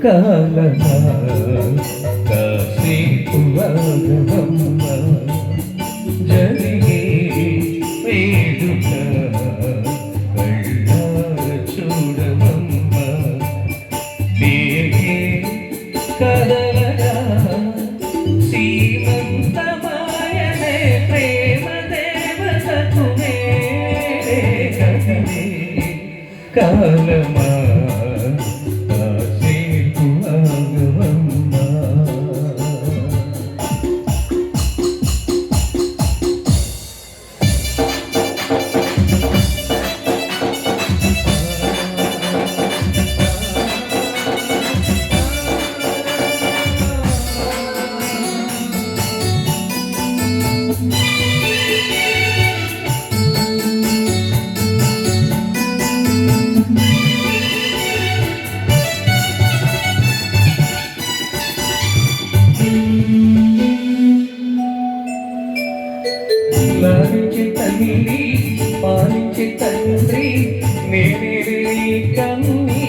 కాలమా కాసేపు ఆగవమ్మ జరిగే వేడుక కళ్ళార చూడవమ్మ పేగే కదలగా సీమంతమాయనే ప్రేమ దేవతకు మేరే కదలే కాలమా లాలించే తల్లి పాలించే తండ్రి నేనే కన్ని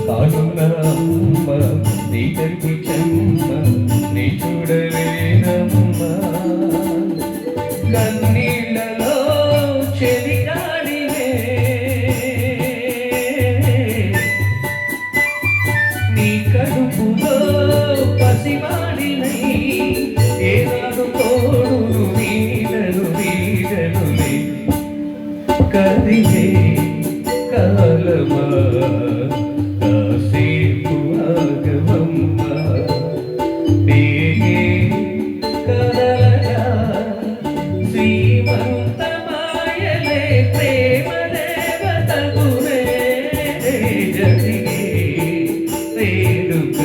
కాలున్న అమ్మ నీ కంటి చెమ్మ నీ చూడలేనమ్మ కన్నీళ్ళలో చెలిగాడివే నీ కడుపులో పసివాడినై ఏనాడు తోడును వీడనులే కదిలే కాలమా కాసేపు ఆగవమ్మ పేగే కదలగా శ్రీమంతమాయలే ప్రేమ దేవతకు జరిగే వేడుక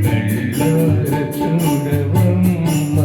కళ్ళార చూడవమ్మ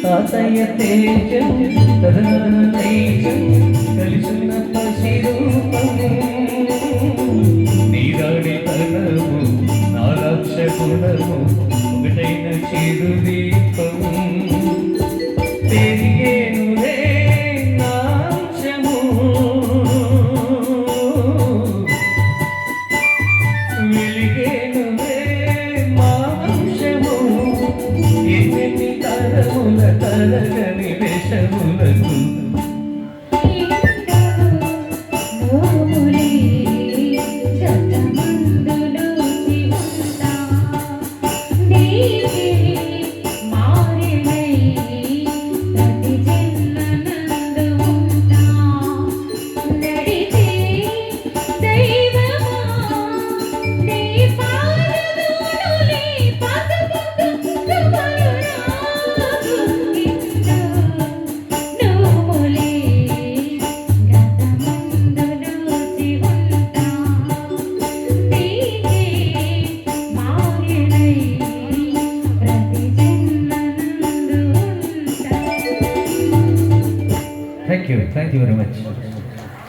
తాతయ్య తేజం తదన తేజం కలిసిన పసిరూపం నీరాడి తనము నారాక్ష గుణము ఒకటైన చిరుదీపం పెరిగేనులే నాంశము వెలిగేనులే మాంశము ఎన్ని తరముల తరగని విషములకు Thank you very much.